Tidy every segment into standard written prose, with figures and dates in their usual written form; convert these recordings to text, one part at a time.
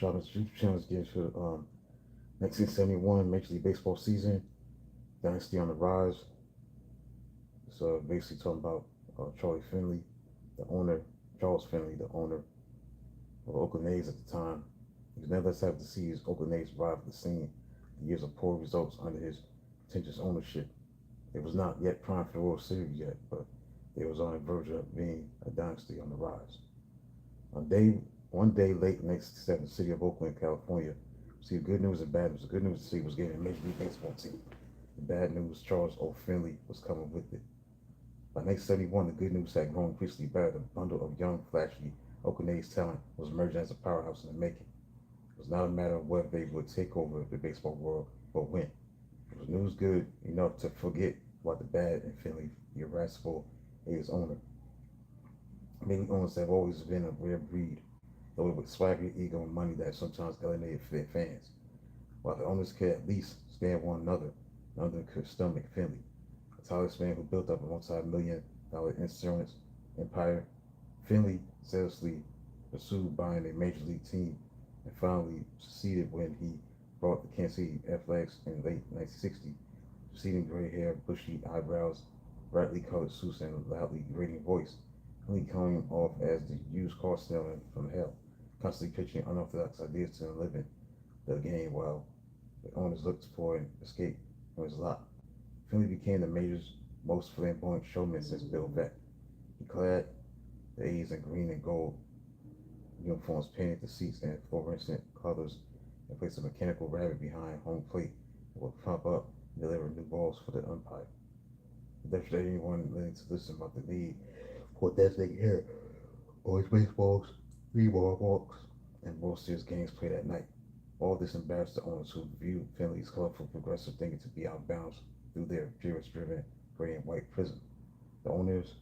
Challenge gives for 1971 Major League Baseball season, Dynasty on the Rise. It's basically talking about Charlie Finley, the owner, Charles Finley, the owner of Oakland A's at the time. He was never sad to see his Oakland A's arrive at the scene. The years of poor results under his contentious ownership. It was not yet prime for the World Series yet, but it was on the verge of being a dynasty on the rise. On day One day late in 1967, the city of Oakland, California, received good news and bad news. The good news, the city was getting a Major League Baseball team. The bad news, Charles O. Finley was coming with it. By 1971, the good news had grown increasingly better. The bundle of young, flashy Oakland A's talent was emerging as a powerhouse in the making. It was not a matter of whether they would take over the baseball world, but when. It was news good enough to forget about the bad and Finley, the irascible A's owner. Many owners have always been a rare breed, loaded with swagger, ego, and money that sometimes alienated their fans. While the owners could at least stand one another, none of them could stomach Finley, a tireless man who built up a multi-million-dollar insurance empire. Finley zealously pursued buying a major league team and finally succeeded when he bought the Kansas City Athletics in late 1960. Receding gray hair, bushy eyebrows, brightly colored suits, and a loudly grating voice, Finley coming off as the used car salesman from hell, constantly pitching unorthodox ideas to the living the game while the owners looked for an escape from his lot. Finley became the major's most flamboyant showman since Bill Veeck. He clad the A's in green and gold uniforms, painted the seats in fluorescent colors, and placed a mechanical rabbit behind home plate that would pump up and deliver new balls for the umpire. He demonstrated anyone willing to listen about the need for designated hair, boys baseballs, three-ball walks, and World Series games played at night. All this embarrassed the owners who viewed Finley's colorful progressive thinking to be out of bounds through their purist-driven gray and white prism. The owners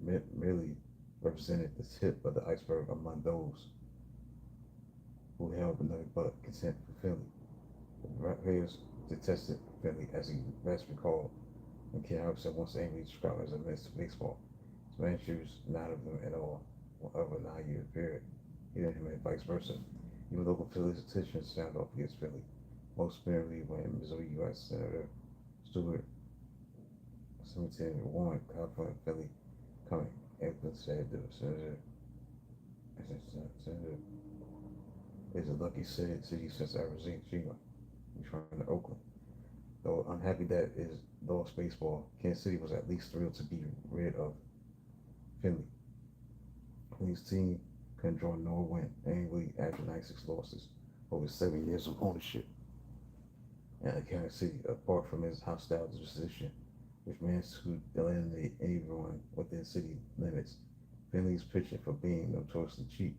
merely represented the tip of the iceberg among those who held nothing but contempt for Finley. The players detested Finley, as he best recalled, when Ken Hobson once angrily described as a menace to baseball. His managers, none of them at all, of a 9-year period, hated him and vice versa. Even local politicians sounded off against Finley, most merely when Missouri U.S. Senator Stewart Senator warned California Finley coming. Anthony said the Senator is a lucky city since Arizona, referring to Oakland. Though unhappy that is lost baseball, Kansas City was at least thrilled to be rid of Finley. Finley's team couldn't draw nor win annually after 96 losses over 7 years of ownership. And Kansas City, apart from his hostile disposition, which managed to eliminate anyone within city limits, Finley's pitching for being notoriously cheap,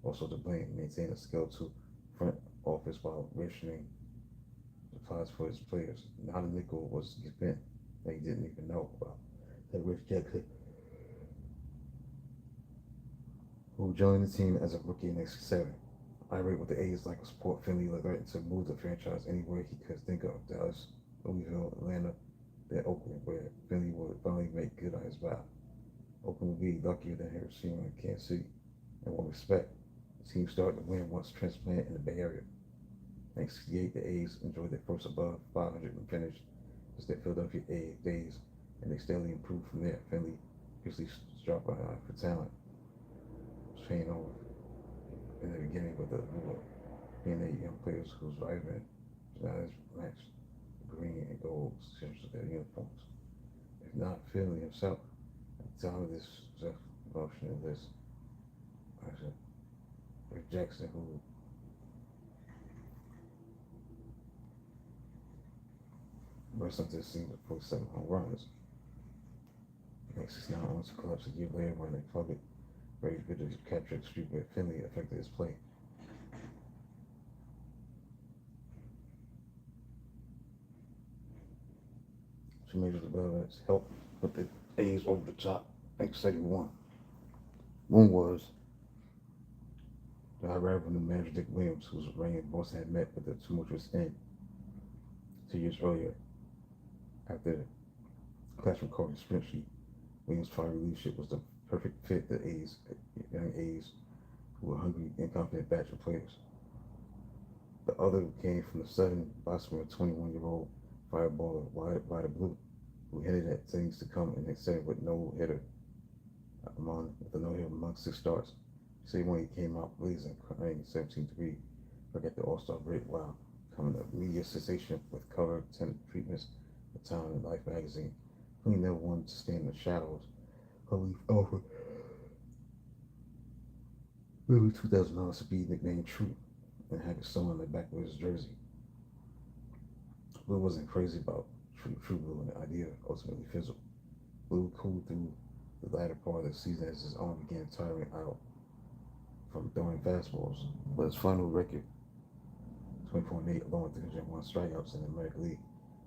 also to blame, maintained a skeletal front office while rationing supplies for his players. Not a nickel was spent that he didn't even know about. That Rich Jackson, who joined the team as a rookie in '67. Irate with the A's like a support, Finley threatened to move the franchise anywhere he could think of: Dallas, Louisville, Atlanta, then Oakland, where Finley would finally make good on his vow. Oakland would be luckier than Hiroshima and Kansas City. In one respect, the team started to win once transplanted in the Bay Area. In 1968, the A's enjoyed their first above 500 finish as their Philadelphia Days, and they steadily improved from there. Finley usually struck for talent, was paying off in the beginning with the rule of being young players whose vitamin was not as matched green and gold shirts of their uniforms. If not Finley himself, at the time of this self-promotion of this, Rick Jackson, who burst onto the scene with 47 home runs. The next 69 runs collapsed a year later when they plugged Brady Bitters captured the streak where Finley affected his play. Two major developments helped put the A's over the top. 1971. One was the arrival of new manager Dick Williams, whose reign in Boston had met with a tumultuous end 2 years earlier. After the clash recording sprint sheet, Williams' fiery leadership was the perfect fit. The young A's, who were hungry and confident batch of players. The other came from the seven Boston, a 21-year-old fireballer, Wide Blue, who hinted at things to come in the seventh with no hitter with a no hitter among six starts. Say when he came out blazing, earning 17-3, forget the All-Star break while becoming a media sensation with cover 10 treatments for Time and Life magazine. He never wanted to stand in the shadows. Holy over early 2009 to be nicknamed True and had it sewn on the back of his jersey. Blue wasn't crazy about True Blue, and the idea ultimately fizzled. Blue cooled through the latter part of the season as his arm began tiring out from throwing fastballs, but his final record, 24-8, along with 301 strikeouts in the American League,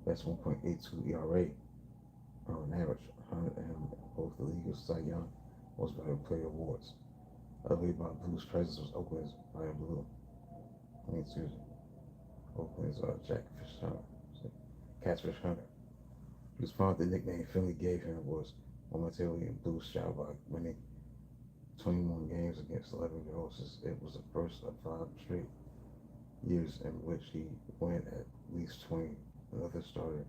that's 1.82 ERA on average, earned him both the League's Cy Young Most Valuable Player awards. Elevated by Blue's presence was Oakland's Ryan Blue. Oakland's Catfish Hunter. He was found the nickname Finley gave him was momentarily in Blue's shadow by winning 21 games against 11 losses. It was the first of 5 straight years in which he went at least 20 another starter.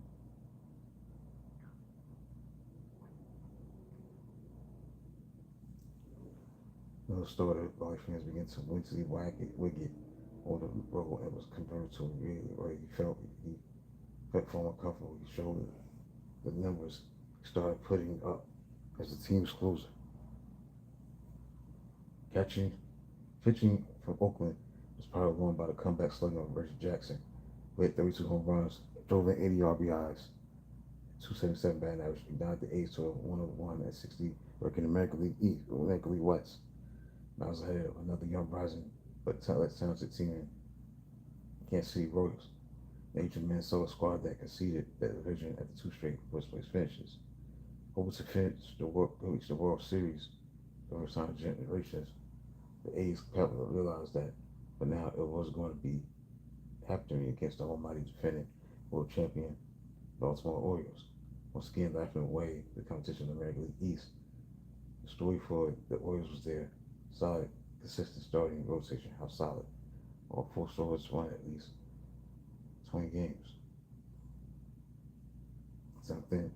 Another starter, Raleigh fans began to mentally Wiggett on the role and was converted to a really where he felt more comfortable. He showed the numbers he started putting up as the team's closer. Pitching from Oakland was powered on by the comeback slugger of Reggie Jackson, who hit 32 home runs, drove in 80 RBIs, 277 batting average, united the A's to a 101 at 60 record in American League East, American League West. Miles ahead of another young rising but talented team in Kansas City Royals, an ancient Minnesota squad that conceded that division at the 2 straight first place finishes. Hoping to reach the World Series for the first time in generations, the A's realized that, but now it was going to be happening against the almighty defending world champion Baltimore Orioles. Once again, laughing away the competition in the American League East. The story for the Orioles was their solid, consistent starting rotation. How solid? All 4 starters won at least 20 games. Something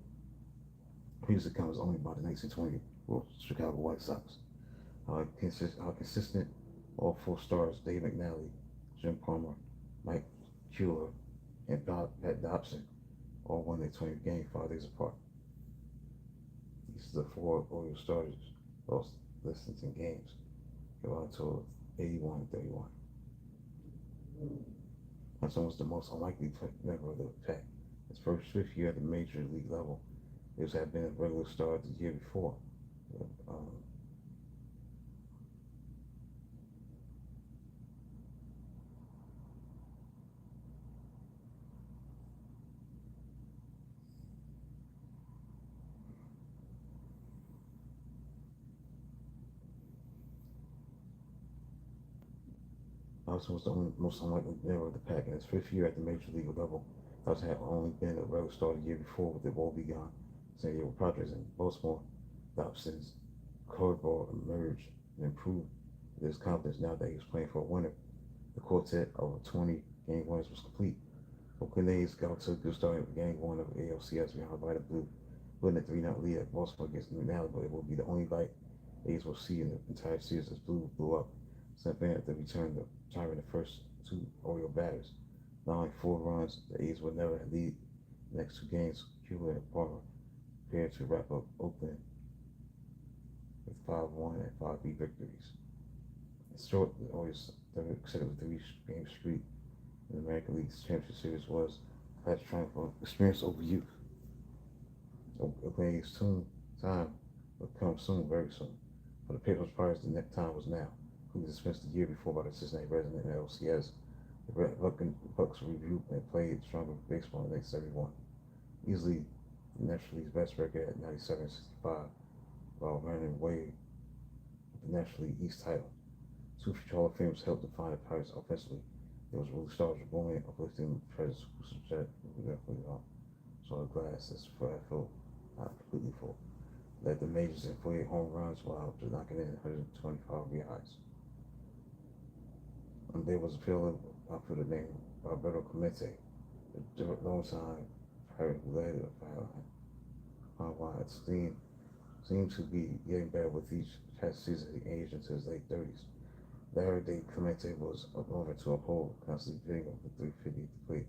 previously comes only by the 1920 Chicago White Sox. How consistent all 4 stars, Dave McNally, Jim Palmer, Mike Cuellar, and Pat Dobson, all won their 20th game 5 days apart. These are the 4 Orioles starters lost less than 10 games. Go on to 81-31. Hudson was the most unlikely member of the pack. His first 5th year at the major league level, he had been a regular star the year before. Hudson was the most unlikely member of the pack. In his 5th year at the major league level, Hudson had only been a regular star the year before with the woebegone San Diego Padres in Baltimore. Dobson's curveball emerged and improved his confidence now that he was playing for a winner. The quartet of 20-game winners was complete. Oakland A's got to a good start in Game 1 of ALCS behind Vita Blue, winning a 3-0 lead at Baltimore against McNally, but it will be the only light A's will see in the entire series as Blue blew up. Sent Pennant to return the time in the first 2 Oriole batters. Allowing 4 runs, the A's would never lead the next 2 games. Cuellar and Palmer prepared to wrap up Oakland with 5-1 and 5-B victories. In short, the Orioles' 3-game streak in the American League Championship Series was a triumph of experience over youth. Oakland A's time would come soon, very soon. For the Patriots Pirates, the next time was now. Who was dismissed the year before by the Cincinnati resident in LCS. The Bucks reviewed and played stronger baseball in 1971. Easily the National League's best record at 97-65, while running away with the National League East title. 2 future Hall of Famers helped define the Pirates offensively. There was really stars were going, uplifting presence who saw the glass that's full, not completely full. Led the majors in 48 home runs while knocking in 125 RBIs. There was a fielder outfielder named Roberto Clemente, a long time private related of Howard's team seemed to be getting better with each past season. He aged into his late 30s. Larry Day Clemente was over to uphold, constantly hitting over 350 at the plate.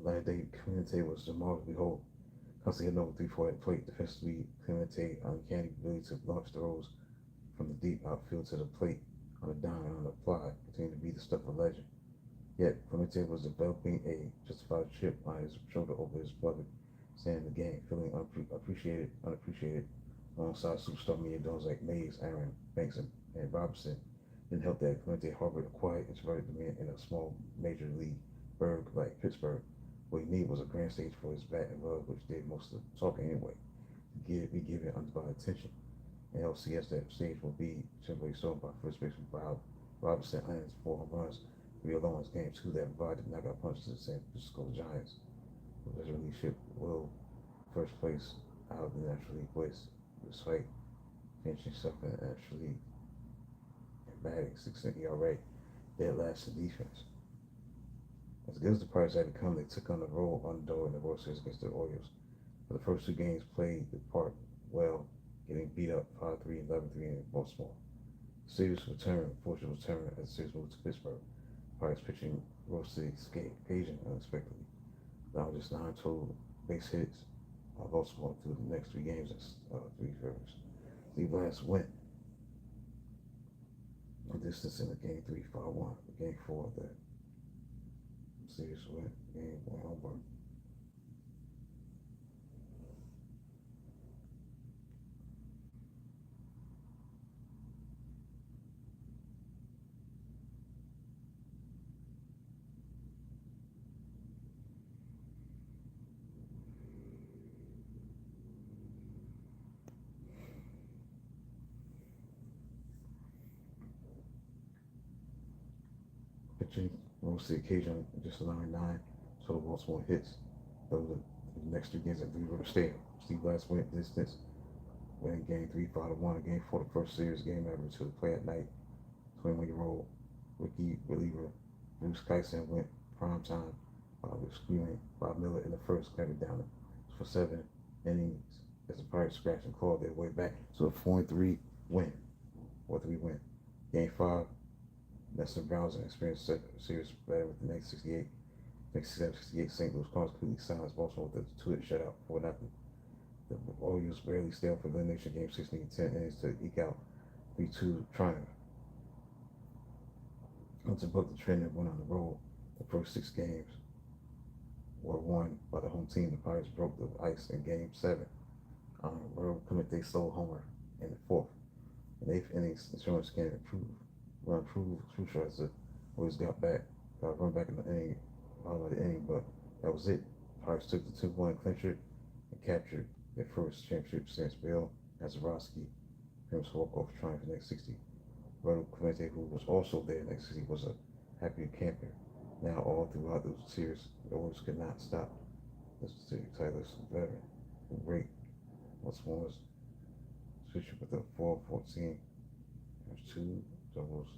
Larry Day Clemente was remarkably whole, constantly hitting over 340 at the plate. Defensively, Clemente uncanny ability to launch throws from the deep outfield to the plate on a dime and on the fly continued to be the stuff of legend. Yet, Clemente was developing a justified chip on his shoulder over his beloved stand in the game, feeling unappreciated alongside superstar media donors like Mays, Aaron, Banks, and Robertson. Didn't help that Clemente harbored a quiet, introverted demeanor in a small major league burg like Pittsburgh. What he needed was a grand stage for his bat and glove, which did most of the talking anyway, to be given undivided attention. And LCS, that stage will be temporarily sold by first baseman Bob Robertson lands 4 home runs, 3 alone in game 2 that provided knockout punch to the San Francisco Giants. His leadership will first place out of the National League West, despite finishing second in the National League and batting 6 ERA, dead last in defense. As good as the Pirates had become, they took on the role underdog in the World Series against the Orioles. For the first 2 games, played the part well, getting beat up 5-3 and 11-3 in Baltimore. The series returned, fortunate return as the series moved to Pittsburgh. Pirates pitching rose to the occasion unexpectedly, allowing just 9 total base hits. Baltimore through the next 3 games as 3 favorites. The last went a distance in the game 3, 5-1. The game 4, the series went game 1 home. Pitching rose to the occasion, just allowing 9 total Baltimore hits. Though the next 2 games at 3 River Stadium. Steve Last went distance, winning game 3, 5-1. Game 4, the first series game ever to play at night. 21-year-old rookie reliever Bruce Kyson went prime time with screaming Bob Miller in the first, clamping down for 7 innings as the Pirates scratched and clawed their way back to a 4-3 win. 4-3 win. Game 5, Nestor Browns experienced series better with the 1967-68 St. Louis Cardinals completely silenced Baltimore with a 2-hit shutout, 4-0. The Orioles barely stayed for the elimination game 16 10 innings to eke out 3-2 triumph. Hunter bucked the trend and went on the road. The first 6 games were won by the home team. The Pirates broke the ice in game 7. Roberto Clemente stole homer in the 4th. In the 8th innings, insurance can improve crucial as the Warriors got run back in the inning, bottom of the inning, but that was it. Pirates took the 2-1 clincher and captured their first championship since Bill Mazeroski famous walk-off triumph in the next 60. Roberto Clemente, who was also there in the next 60, was a happy camper. Now all throughout the series, the Warriors could not stop this Tyler's veteran who break Baltimore's switch with a 4-14. There's 2 doubles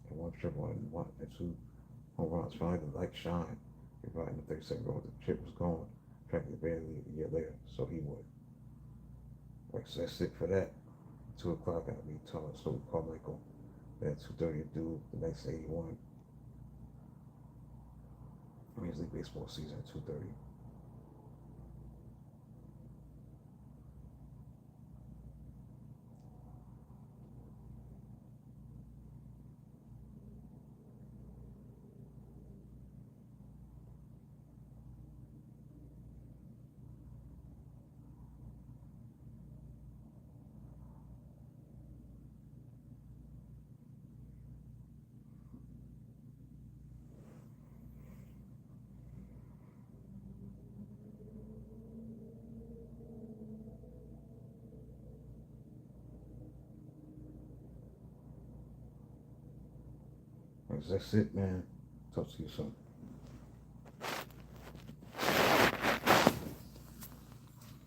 and 1 triple and 2 home runs. Finally, the light shined. Right in the 32nd row, the chip was gone. Practically barely a year later, so he would. Right, so that's it for that. 2 o'clock, I'll be talking to Carmichael. Then 2:30 do the 1981 Major League Baseball season at 2:30. Anyways, that's it, man. Talk to you soon.